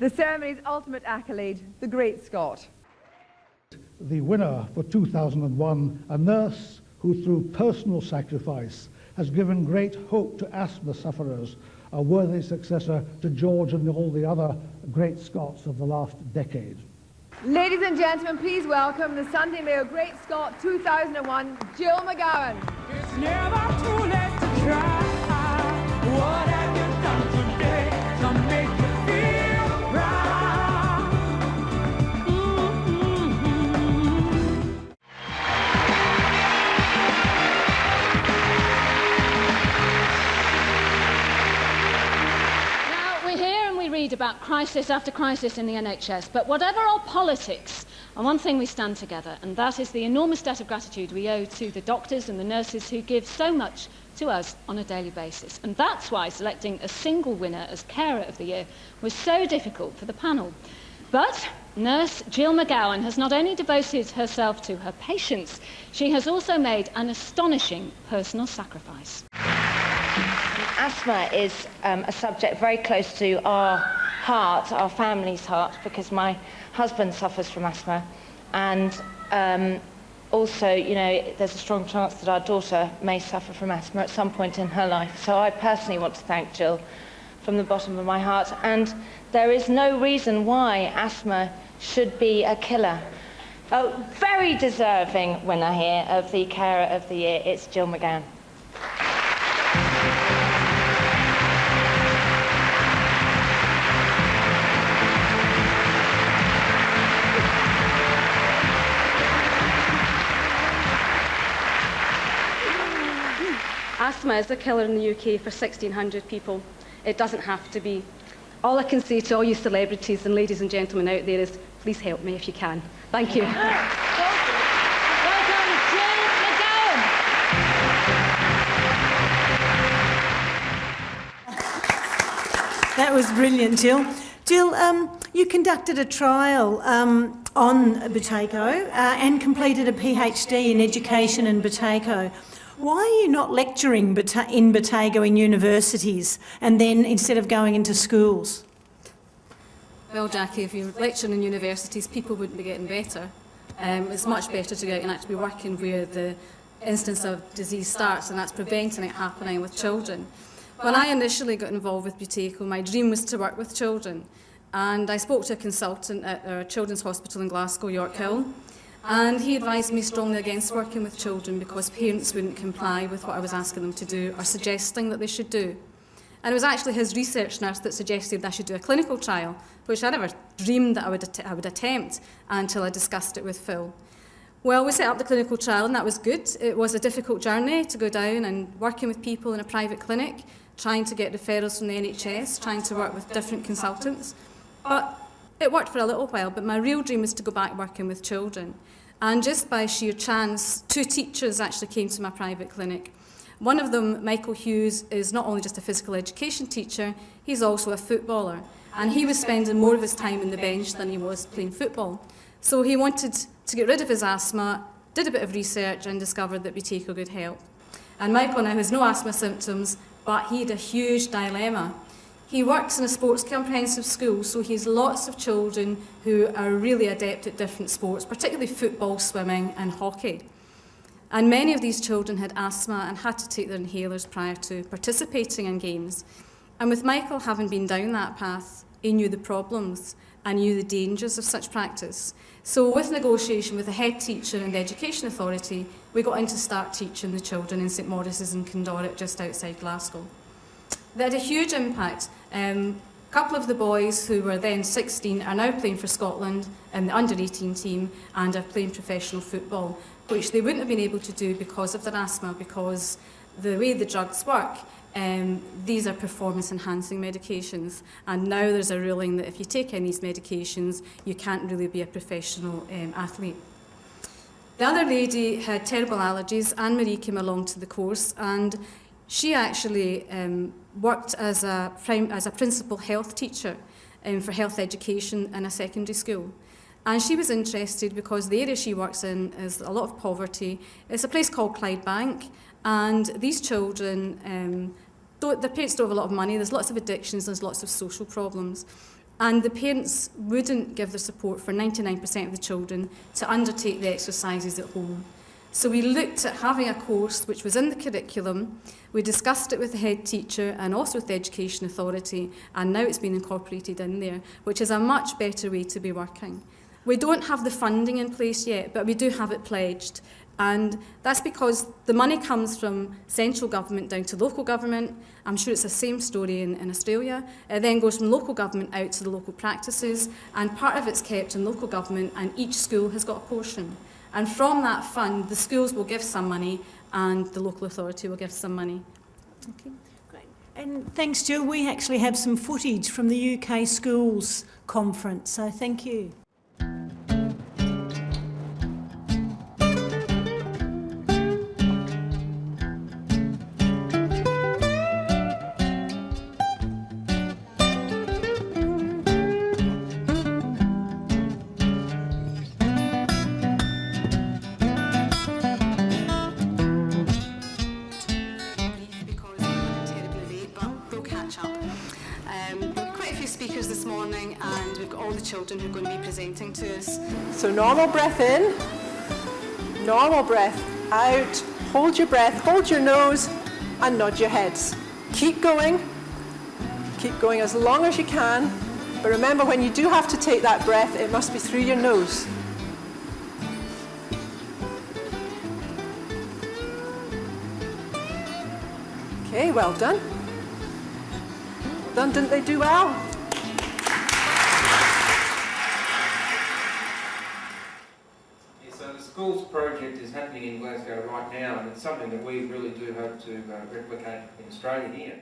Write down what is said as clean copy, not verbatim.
the ceremony's ultimate accolade, the Great Scot. The winner for 2001, a nurse who through personal sacrifice has given great hope to asthma sufferers, a worthy successor to George and all the other great Scots of the last decade. Ladies and gentlemen, please welcome the Sunday Mayo Great Scot 2001, Jill McGowan. It's never too late to try. What have you done today to make you feel right? Now, we're here and we read about crisis after crisis in the NHS, but whatever our politics, on one thing we stand together, and that is the enormous debt of gratitude we owe to the doctors and the nurses who give so much to us on a daily basis. And that's why selecting a single winner as Carer of the Year was so difficult for the panel. But nurse Jill McGowan has not only devoted herself to her patients, she has also made an astonishing personal sacrifice. Asthma is a subject very close to our heart, our family's heart, because my husband suffers from asthma, and also, you know, there's a strong chance that our daughter may suffer from asthma at some point in her life. So I personally want to thank Jill from the bottom of my heart, and there is no reason why asthma should be a killer. Oh, very deserving winner here of the Carer of the Year, it's Jill McGowan. Asthma is a killer in the UK for 1,600 people. It doesn't have to be. All I can say to all you celebrities and ladies and gentlemen out there is, please help me if you can. Thank you. Welcome, Jill McGowan. That was brilliant, Jill. Jill, you conducted a trial on Buteyko and completed a PhD in education in Buteyko. Why are you not lecturing in Buteyko in universities and then instead of going into schools? Well, Jackie, if you're lecturing in universities, people wouldn't be getting better. It's much better to go out and actually be working where the instance of disease starts, and that's preventing it happening with children. When I initially got involved with Buteyko, my dream was to work with children. And I spoke to a consultant at our children's hospital in Glasgow, York Hill, and he advised me strongly against working with children because parents wouldn't comply with what I was asking them to do or suggesting that they should do. And it was actually his research nurse that suggested that I should do a clinical trial, which I never dreamed that I would attempt until I discussed it with Phil. Well, we set up the clinical trial and that was good. It was a difficult journey to go down and working with people in a private clinic, trying to get referrals from the NHS, trying to work with different consultants. But it worked for a little while, but my real dream was to go back working with children. And just by sheer chance, 2 teachers actually came to my private clinic. One of them, Michael Hughes, is not only just a physical education teacher, he's also a footballer. And he was spending more of his time on the bench than he was playing football. So he wanted to get rid of his asthma, did a bit of research and discovered that Buteyko could help. And Michael now has no asthma symptoms, but he had a huge dilemma. He works in a sports comprehensive school, so he has lots of children who are really adept at different sports, particularly football, swimming and hockey. And many of these children had asthma and had to take their inhalers prior to participating in games. And with Michael having been down that path, he knew the problems and knew the dangers of such practice. So with negotiation with the head teacher and the education authority, we got in to start teaching the children in St Maurice's in Clondalkin, just outside Glasgow. They had a huge impact. A couple of the boys who were then 16 are now playing for Scotland in the under-18 team and are playing professional football, which they wouldn't have been able to do because of their asthma, because the way the drugs work, these are performance-enhancing medications, and now there's a ruling that if you take in these medications, you can't really be a professional athlete. The other lady had terrible allergies. Anne-Marie came along to the course, and she actually worked as a principal health teacher for health education in a secondary school. And she was interested because the area she works in is a lot of poverty. It's a place called Clydebank, and these children, their parents don't have a lot of money, there's lots of addictions, there's lots of social problems. and the parents wouldn't give their support for 99% of the children to undertake the exercises at home. So we looked at having a course which was in the curriculum, we discussed it with the head teacher and also with the Education Authority, and now it's been incorporated in there, which is a much better way to be working. We don't have the funding in place yet, but we do have it pledged. And that's because the money comes from central government down to local government. I'm sure it's the same story in Australia. It then goes from local government out to the local practices, and part of it's kept in local government, and each school has got a portion. And from that fund, the schools will give some money, and the local authority will give some money. Okay. Great. And thanks, Jill. We actually have some footage from the UK Schools conference, so thank you. This morning, and we've got all the children who are going to be presenting to us. So normal breath in, normal breath out, hold your breath, hold your nose and nod your heads. Keep going as long as you can, but remember when you do have to take that breath, it must be through your nose. Okay, well done. Well done, didn't they do well? So the Schools project is happening in Glasgow right now, and it's something that we really do hope to replicate in Australia here.